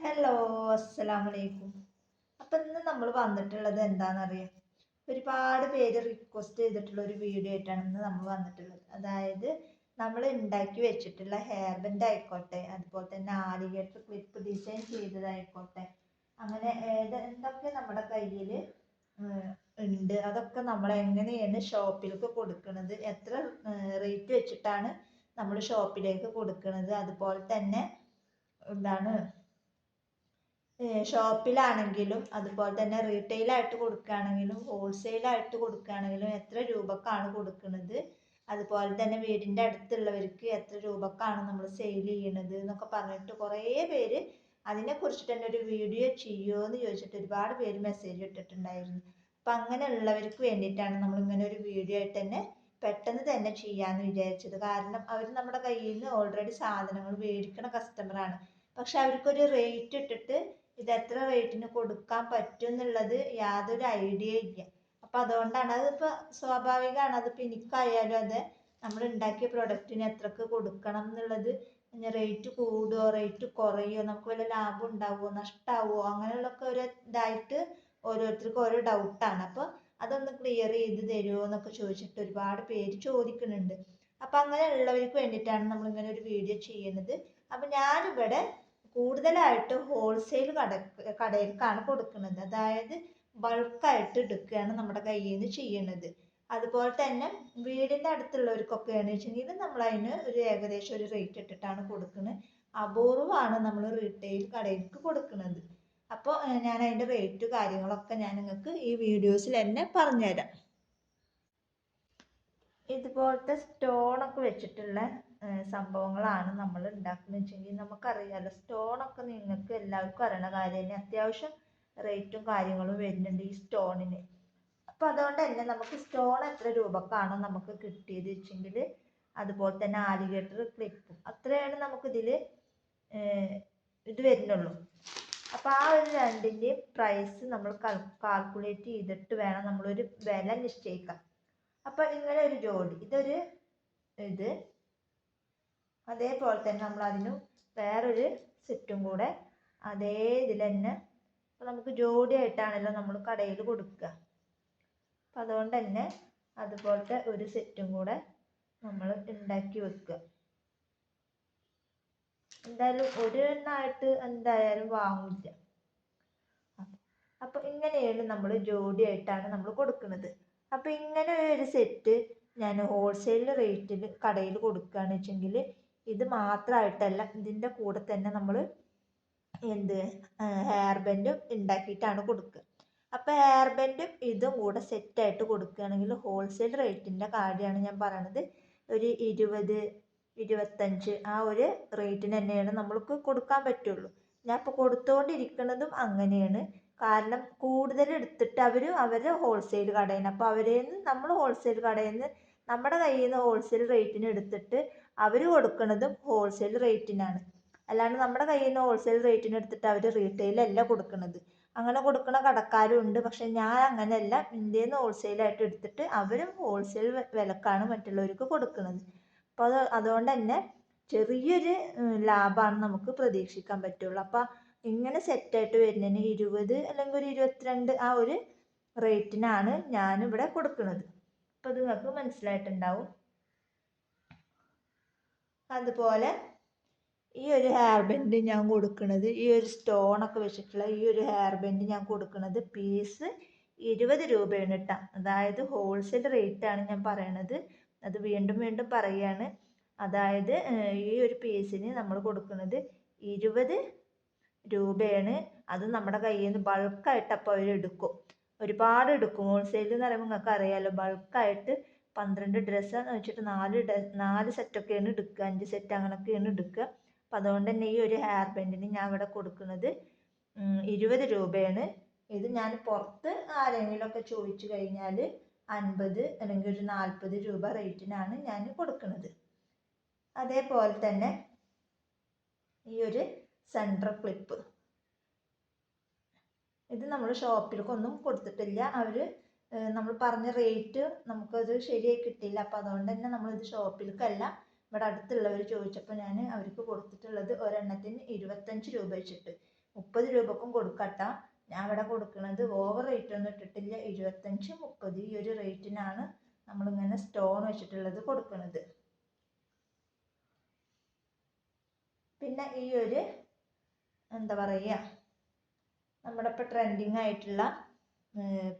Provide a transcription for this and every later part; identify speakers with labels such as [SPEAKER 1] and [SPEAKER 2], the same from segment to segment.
[SPEAKER 1] Hello, അസ്സലാമു അലൈക്കും. അപ്പം ഇന്ന് നമ്മൾ വന്നിട്ടുള്ളത് എന്താണെന്നറിയാം. ഒരുപാട് പേര് റിക്വസ്റ്റ് ചെയ്തിട്ടുള്ള ഒരു വീഡിയോ ആയിട്ടാണ് ഇന്ന് നമ്മൾ വന്നിട്ടുള്ളത്. അതായത് നമ്മൾ ഉണ്ടാക്കി വെച്ചിട്ടുള്ള ഹെയർ ബാൻഡ് ആയിക്കോട്ടെ, അതുപോലെ തന്നെ ആലിഗേറ്റർ ക്ലിപ്പ് ഡിസൈൻ ചെയ്തതായിക്കോട്ടെ, അങ്ങനെ എന്തൊക്കെ നമ്മുടെ കയ്യിൽ ഉണ്ട്, അതൊക്കെ നമ്മൾ എങ്ങനെയാണ് ഷോപ്പിലേക്ക് കൊടുക്കുന്നത്, എത്ര റേറ്റ് വെച്ചിട്ടാണ് നമ്മൾ ഷോപ്പിലേക്ക് കൊടുക്കുന്നത്, അതുപോലെ തന്നെ എന്താണ് ഷോപ്പിലാണെങ്കിലും അതുപോലെ തന്നെ റീറ്റെയിലായിട്ട് കൊടുക്കുകയാണെങ്കിലും ഹോൾസെയിലായിട്ട് കൊടുക്കുകയാണെങ്കിലും എത്ര രൂപക്കാണ് കൊടുക്കുന്നത്, അതുപോലെ തന്നെ വീടിൻ്റെ അടുത്തുള്ളവർക്ക് എത്ര രൂപക്കാണ് നമ്മൾ സെയിൽ ചെയ്യണത് എന്നൊക്കെ പറഞ്ഞിട്ട് കുറേ പേര് അതിനെക്കുറിച്ച് തന്നെ ഒരു വീഡിയോ ചെയ്യുമോ എന്ന് ചോദിച്ചിട്ട് ഒരുപാട് പേര് മെസ്സേജ് ഇട്ടിട്ടുണ്ടായിരുന്നു. അപ്പം അങ്ങനെയുള്ളവർക്ക് വേണ്ടിയിട്ടാണ് നമ്മളിങ്ങനെ ഒരു വീഡിയോ ആയിട്ട് തന്നെ പെട്ടെന്ന് തന്നെ ചെയ്യാമെന്ന് വിചാരിച്ചത്. കാരണം അവർ നമ്മുടെ കയ്യിൽ നിന്ന് ഓൾറെഡി സാധനങ്ങൾ മേടിക്കുന്ന കസ്റ്റമറാണ്. പക്ഷെ അവർക്കൊരു റേറ്റ് ഇട്ടിട്ട് ഇത് എത്ര റേറ്റിന് കൊടുക്കാൻ പറ്റും എന്നുള്ളത് യാതൊരു ഐഡിയ ഇല്ല. അപ്പം അതുകൊണ്ടാണ് അതിപ്പോൾ സ്വാഭാവികമാണ്. അതിപ്പോൾ എനിക്കായാലും അതെ, നമ്മൾ ഉണ്ടാക്കിയ പ്രൊഡക്റ്റിന് എത്രക്ക് കൊടുക്കണം എന്നുള്ളത്, റേറ്റ് കൂടുമോ റേറ്റ് കുറയുമോ, നമുക്ക് വല്ല ലാഭം ഉണ്ടാവുമോ നഷ്ടമാവുമോ, അങ്ങനെയുള്ളൊക്കെ ഒരു ഇതായിട്ട് ഓരോരുത്തർക്കും ഓരോ ഡൗട്ടാണ്. അപ്പോൾ അതൊന്ന് ക്ലിയർ ചെയ്ത് തരുമോ എന്നൊക്കെ ചോദിച്ചിട്ട് ഒരുപാട് പേര് ചോദിക്കുന്നുണ്ട്. അപ്പം അങ്ങനെയുള്ളവർക്ക് വേണ്ടിയിട്ടാണ് നമ്മളിങ്ങനെ ഒരു വീഡിയോ ചെയ്യുന്നത്. അപ്പം ഞാനിവിടെ കൂടുതലായിട്ട് ഹോൾസെയിൽ കടയിലേക്കാണ് കൊടുക്കുന്നത്. അതായത് ബൾക്കായിട്ട് എടുക്കുകയാണ് നമ്മുടെ കയ്യിൽ നിന്ന് ചെയ്യുന്നത്. അതുപോലെ തന്നെ വീടിൻ്റെ അടുത്തുള്ളവർക്കൊക്കെയാണ് വെച്ചെങ്കിൽ നമ്മൾ അതിന് ഒരു ഏകദേശം ഒരു റേറ്റ് ഇട്ടിട്ടാണ് കൊടുക്കുന്നത്. അപൂർവമാണ് നമ്മൾ റീറ്റെയിൽ കടയിലേക്ക് കൊടുക്കുന്നത്. അപ്പോൾ ഞാൻ അതിൻ്റെ റേറ്റ് കാര്യങ്ങളൊക്കെ ഞാൻ നിങ്ങൾക്ക് ഈ വീഡിയോസിൽ തന്നെ പറഞ്ഞുതരാം. ഇതുപോലത്തെ സ്റ്റോണൊക്കെ വെച്ചിട്ടുള്ള സംഭവങ്ങളാണ് നമ്മൾ ഉണ്ടാക്കുന്നത് വെച്ചെങ്കിൽ നമുക്കറിയാമല്ലോ. സ്റ്റോണൊക്കെ നിങ്ങൾക്ക് എല്ലാവർക്കും അറിയണ കാര്യം തന്നെ. അത്യാവശ്യം റേറ്റും കാര്യങ്ങളും വരുന്നുണ്ട് ഈ സ്റ്റോണിന്. അപ്പോൾ അതുകൊണ്ട് തന്നെ നമുക്ക് സ്റ്റോൺ എത്ര രൂപക്കാണോ നമുക്ക് കിട്ടിയത് വെച്ചെങ്കിൽ, അതുപോലെ തന്നെ ആലിഗേറ്റർ ക്ലിപ്പും അത്രയാണ് നമുക്കിതിൽ ഇത് വരുന്നുള്ളൂ. അപ്പോൾ ആ ഒരു രണ്ടിൻ്റെയും പ്രൈസ് നമ്മൾ കാൽക്കുലേറ്റ് ചെയ്തിട്ട് വേണം നമ്മളൊരു വില നിശ്ചയിക്കാൻ. അപ്പോൾ ഇങ്ങനെ ഒരു ജോഡി ഇതൊരു ഇത്, അതേപോലെ തന്നെ നമ്മൾ അതിന് വേറൊരു സെറ്റും കൂടെ അതേ ഇതിൽ തന്നെ. അപ്പോൾ നമുക്ക് ജോഡിയായിട്ടാണല്ലോ നമ്മൾ കടയിൽ കൊടുക്കുക. അപ്പം അതുകൊണ്ട് തന്നെ അതുപോലത്തെ ഒരു സെറ്റും കൂടെ നമ്മൾ ഉണ്ടാക്കി വെക്കുക. എന്തായാലും ഒരു എണ്ണമായിട്ട് എന്തായാലും വാങ്ങില്ല. അപ്പോൾ ഇങ്ങനെയാണ് നമ്മൾ ജോഡിയായിട്ടാണ് നമ്മൾ കൊടുക്കുന്നത്. അപ്പോൾ ഇങ്ങനെ ഒരു സെറ്റ് ഞാൻ ഹോൾസെയിൽ റേറ്റിൽ കടയിൽ കൊടുക്കുകയാണെന്ന് വെച്ചെങ്കിൽ, ഇത് മാത്രമായിട്ടല്ല, ഇതിൻ്റെ കൂടെ തന്നെ നമ്മൾ ഹെയർ ബാൻഡും ഉണ്ടാക്കിയിട്ടാണ് കൊടുക്കുക. അപ്പോൾ ഹെയർ ബാൻഡും ഇതും കൂടെ സെറ്റായിട്ട് കൊടുക്കുകയാണെങ്കിൽ ഹോൾസെയിൽ റേറ്റിൻ്റെ കാര്യമാണ് ഞാൻ പറയണത്. ഒരു 20-25 ആ ഒരു റേറ്റിന് തന്നെയാണ് നമ്മൾക്ക് കൊടുക്കാൻ പറ്റുള്ളൂ. ഞാൻ ഇപ്പോൾ കൊടുത്തുകൊണ്ടിരിക്കുന്നതും അങ്ങനെയാണ്. കാരണം കൂടുതൽ എടുത്തിട്ട് അവർ ഹോൾസെയിൽ കടയിൽ നിന്ന്, അപ്പോൾ അവരിൽ നിന്ന് നമ്മൾ ഹോൾസെയിൽ കടയിൽ നിന്ന് നമ്മുടെ കയ്യിൽ നിന്ന് ഹോൾസെയിൽ റേറ്റിന് എടുത്തിട്ട് അവർ കൊടുക്കുന്നതും ഹോൾസെയിൽ റേറ്റിനാണ്. അല്ലാണ്ട് നമ്മുടെ കയ്യിൽ നിന്ന് ഹോൾസെയിൽ റേറ്റിന് എടുത്തിട്ട് അവർ റീറ്റെയിലല്ല കൊടുക്കുന്നത്. അങ്ങനെ കൊടുക്കുന്ന കടക്കാരും ഉണ്ട്. പക്ഷെ ഞാൻ അങ്ങനെയല്ല, എൻ്റെ നിന്ന് ഹോൾസെയിലായിട്ട് എടുത്തിട്ട് അവരും ഹോൾസെയിൽ വിലക്കാണ് മറ്റുള്ളവർക്ക് കൊടുക്കുന്നത്. അപ്പോൾ അതുകൊണ്ട് തന്നെ ചെറിയൊരു ലാഭമാണ് നമുക്ക് പ്രതീക്ഷിക്കാൻ പറ്റുള്ളൂ. അപ്പോൾ ഇങ്ങനെ സെറ്റായിട്ട് വരുന്നതിന് 20 അല്ലെങ്കിൽ ഒരു 22 ആ ഒരു റേറ്റിനാണ് ഞാനിവിടെ കൊടുക്കുന്നത്. അപ്പോൾ അത് നിങ്ങൾക്ക് മനസ്സിലായിട്ടുണ്ടാവും. അതുപോലെ ഈ ഒരു ഹെയർ ബാൻഡ് ഞാൻ കൊടുക്കുന്നത്, ഈ ഒരു സ്റ്റോണൊക്കെ വെച്ചിട്ടുള്ള ഈ ഒരു ഹെയർ ബാൻഡ് ഞാൻ കൊടുക്കുന്നത് പീസ് 20 രൂപയാണ് കേട്ടോ. അതായത് ഹോൾസെയിൽ റേറ്റാണ് ഞാൻ പറയണത്. അത് വീണ്ടും വീണ്ടും പറയുകയാണ്. അതായത് ഈ ഒരു പീസിന് നമ്മൾ കൊടുക്കുന്നത് 20 രൂപയാണ്. അത് നമ്മുടെ കയ്യിൽ നിന്ന് ബൾക്കായിട്ട് അപ്പോൾ അവർ എടുക്കും, ഒരുപാട് എടുക്കും. ഹോൾസെയിൽ എന്ന് പറയുമ്പോൾ നിങ്ങൾക്ക് അറിയാമല്ലോ, ബൾക്കായിട്ട് 12 ഡ്രസ്സാന്ന് വെച്ചിട്ട് 4 സെറ്റൊക്കെയാണ് എടുക്കുക, 5 സെറ്റ് അങ്ങനെയൊക്കെയാണ് എടുക്കുക. അപ്പം അതുകൊണ്ട് തന്നെ ഈ ഒരു ഹെയർ ബാൻഡിന് ഞാൻ ഇവിടെ കൊടുക്കുന്നത് 20 രൂപയാണ്. ഇത് ഞാൻ പുറത്ത് ആരെങ്കിലുമൊക്കെ ചോദിച്ചു കഴിഞ്ഞാൽ 50 അല്ലെങ്കിൽ ഒരു 40 രൂപ റേറ്റിനാണ് ഞാൻ കൊടുക്കുന്നത്. അതേപോലെ തന്നെ ഈ ഒരു സെൻട്രൽ ക്ലിപ്പ്, ഇത് നമ്മൾ ഷോപ്പിലേക്കൊന്നും കൊടുത്തിട്ടില്ല. അവർ നമ്മൾ പറഞ്ഞ റേറ്റ് നമുക്കത് ശരിയായി കിട്ടിയില്ല. അപ്പോൾ അതുകൊണ്ട് തന്നെ നമ്മളിത് ഷോപ്പിലേക്കല്ല, ഇവിടെ അടുത്തുള്ളവർ ചോദിച്ചപ്പോൾ ഞാൻ അവർക്ക് കൊടുത്തിട്ടുള്ളത് ഒരെണ്ണത്തിന് 25 രൂപ വെച്ചിട്ട്. 30 രൂപക്കും കൊടുക്കട്ടോ. ഞാൻ ഇവിടെ കൊടുക്കുന്നത് ഓവർ റേറ്റ് ഒന്നും ഇട്ടിട്ടില്ല. 25, 30 ഈ ഒരു റേറ്റിനാണ് നമ്മളിങ്ങനെ സ്റ്റോൺ വെച്ചിട്ടുള്ളത് കൊടുക്കുന്നത്. പിന്നെ ഈ ഒരു എന്താ പറയുക, നമ്മുടെ ഇപ്പോൾ ട്രെൻഡിങ് ആയിട്ടുള്ള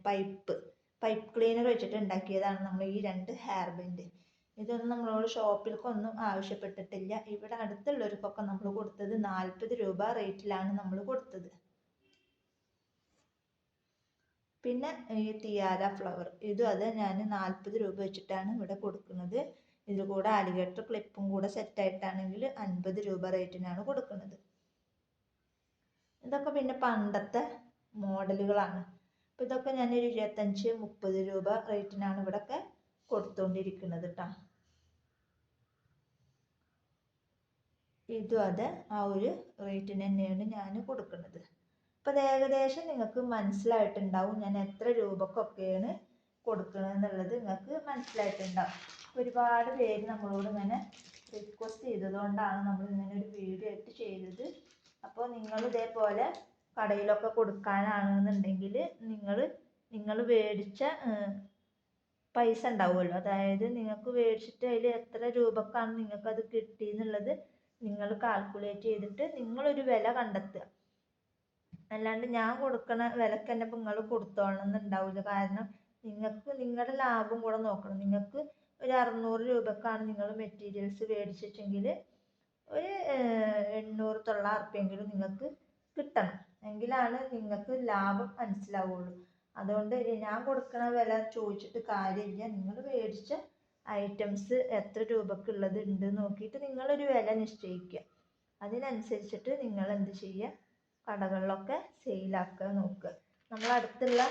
[SPEAKER 1] പൈപ്പ് ക്ലീനർ വെച്ചിട്ട് ഉണ്ടാക്കിയതാണ് നമ്മൾ ഈ 2 ഹെയർ ബാൻഡ്. ഇതൊന്നും നമ്മളോട് ഷോപ്പിലേക്കൊന്നും ആവശ്യപ്പെട്ടിട്ടില്ല. ഇവിടെ അടുത്തുള്ളവർക്കൊക്കെ നമ്മൾ കൊടുത്തത് 40 രൂപ റേറ്റിലാണ് നമ്മൾ കൊടുത്തത്. പിന്നെ ഈ തിയാര ഫ്ലവർ ഇതും അത് ഞാൻ 40 രൂപ വെച്ചിട്ടാണ് ഇവിടെ കൊടുക്കുന്നത്. ഇതിൽ കൂടെ അലിഗേറ്റർ ക്ലിപ്പും കൂടെ സെറ്റായിട്ടാണെങ്കിൽ 50 രൂപ റേറ്റിനാണ് കൊടുക്കുന്നത്. ഇതൊക്കെ പിന്നെ പണ്ടത്തെ മോഡലുകളാണ്. അപ്പോൾ ഇതൊക്കെ ഞാനൊരു 25, 30 രൂപ റേറ്റിനാണ് ഇവിടെയൊക്കെ കൊടുത്തുകൊണ്ടിരിക്കുന്നത് കേട്ടോ. ഇതും അത് ആ ഒരു റേറ്റിന് തന്നെയാണ് ഞാൻ കൊടുക്കുന്നത്. അപ്പോൾ ഏകദേശം നിങ്ങൾക്ക് മനസ്സിലായിട്ടുണ്ടാവും ഞാൻ എത്ര രൂപക്കൊക്കെയാണ് കൊടുക്കണമെന്നുള്ളത് നിങ്ങൾക്ക് മനസ്സിലായിട്ടുണ്ടാവും. ഒരുപാട് പേര് നമ്മളോട് ഇങ്ങനെ റിക്വസ്റ്റ് ചെയ്തതുകൊണ്ടാണ് നമ്മൾ ഇങ്ങനെ ഒരു വീഡിയോ ആയിട്ട് ചെയ്തത്. അപ്പോൾ നിങ്ങൾ ഇതേപോലെ കടയിലൊക്കെ കൊടുക്കാനാണെന്നുണ്ടെങ്കിൽ നിങ്ങൾ മേടിച്ച പൈസ ഉണ്ടാവുമല്ലോ, അതായത് നിങ്ങൾക്ക് മേടിച്ചിട്ട് അതിൽ എത്ര രൂപക്കാണ് നിങ്ങൾക്കത് കിട്ടിയെന്നുള്ളത് നിങ്ങൾ കാൽക്കുലേറ്റ് ചെയ്തിട്ട് നിങ്ങളൊരു വില കണ്ടെത്തുക. അല്ലാണ്ട് ഞാൻ കൊടുക്കണ വിലക്ക് തന്നെ ഇപ്പം നിങ്ങൾ കൊടുത്തോളണം എന്നുണ്ടാവില്ല. കാരണം നിങ്ങൾക്ക് നിങ്ങളുടെ ലാഭം കൂടെ നോക്കണം. നിങ്ങൾക്ക് ഒരു 600 രൂപക്കാണ് നിങ്ങൾ മെറ്റീരിയൽസ് മേടിച്ചിട്ടെങ്കിൽ ഒരു 800-900 ഉറുപ്പ്യെങ്കിലും നിങ്ങൾക്ക് കിട്ടണം. എങ്കിലാണ് നിങ്ങൾക്ക് ലാഭം മനസ്സിലാവുള്ളൂ. അതുകൊണ്ട് ഞാൻ കൊടുക്കുന്ന വില ചോദിച്ചിട്ട് കാര്യമില്ല. നിങ്ങൾ മേടിച്ച ഐറ്റംസ് എത്ര രൂപക്കുള്ളത് ഉണ്ട് നോക്കിയിട്ട് നിങ്ങളൊരു വില നിശ്ചയിക്കുക. അതിനനുസരിച്ചിട്ട് നിങ്ങൾ എന്ത് ചെയ്യുക, കടകളിലൊക്കെ സെയിലാക്കാൻ നോക്കുക. നമ്മളടുത്തുള്ള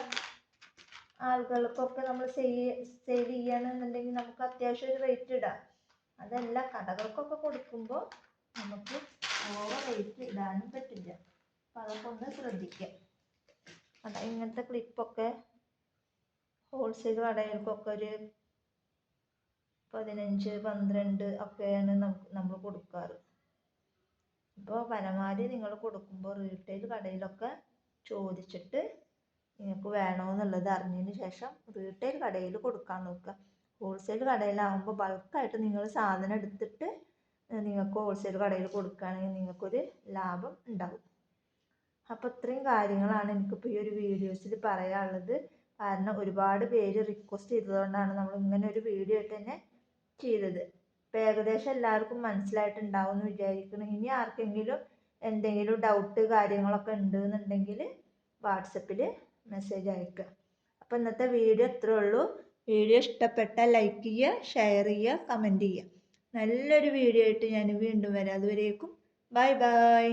[SPEAKER 1] ആളുകൾക്കൊക്കെ നമ്മൾ സെയിൽ ചെയ്യണമെന്നുണ്ടെങ്കിൽ നമുക്ക് അത്യാവശ്യം ഒരു റേറ്റ് ഇടാം. അതല്ല, കടകൾക്കൊക്കെ കൊടുക്കുമ്പോൾ നമുക്ക് ഓവർ റേറ്റ് ഇടാനും പറ്റില്ല. അപ്പം അതൊക്കെ ഒന്ന് ശ്രദ്ധിക്കുക. ഇങ്ങനത്തെ ക്ലിപ്പൊക്കെ ഹോൾസെയിൽ കടകൾക്കൊക്കെ ഒരു 15, 12 ഒക്കെയാണ് നമ്മൾ കൊടുക്കാറ്. അപ്പോൾ പരമാവധി നിങ്ങൾ കൊടുക്കുമ്പോൾ റീറ്റെയിൽ കടയിലൊക്കെ ചോദിച്ചിട്ട് നിങ്ങൾക്ക് വേണമെന്നുള്ളത് അറിഞ്ഞതിന് ശേഷം റീറ്റെയിൽ കടയിൽ കൊടുക്കാൻ നോക്കുക. ഹോൾസെയിൽ കടയിലാകുമ്പോൾ ബൾക്കായിട്ട് നിങ്ങൾ സാധനം എടുത്തിട്ട് നിങ്ങൾക്ക് ഹോൾസെയിൽ കടയിൽ കൊടുക്കുകയാണെങ്കിൽ നിങ്ങൾക്കൊരു ലാഭം ഉണ്ടാകും. അപ്പോൾ ഇത്രയും കാര്യങ്ങളാണ് എനിക്കിപ്പോൾ ഈ ഒരു വീഡിയോസിൽ പറയാനുള്ളത്. കാരണം ഒരുപാട് പേര് റിക്വസ്റ്റ് ചെയ്തതുകൊണ്ടാണ് നമ്മൾ ഇങ്ങനെ ഒരു വീഡിയോ ആയിട്ട് തന്നെ ചെയ്തത്. ഇപ്പോൾ ഏകദേശം എല്ലാവർക്കും മനസ്സിലായിട്ടുണ്ടാവും എന്ന് വിചാരിക്കുന്നു. ഇനി ആർക്കെങ്കിലും എന്തെങ്കിലും ഡൗട്ട് കാര്യങ്ങളൊക്കെ ഉണ്ടെന്നുണ്ടെങ്കിൽ വാട്സപ്പിൽ മെസ്സേജ് അയക്കുക. അപ്പോൾ ഇന്നത്തെ വീഡിയോ ഇത്രേ ഉള്ളൂ. വീഡിയോ ഇഷ്ടപ്പെട്ടാൽ ലൈക്ക് ചെയ്യുക, ഷെയർ ചെയ്യുക, കമൻറ്റ് ചെയ്യുക. നല്ലൊരു വീഡിയോ ആയിട്ട് ഞാൻ വീണ്ടും വരാം. അതുവരേക്കും ബൈ ബൈ.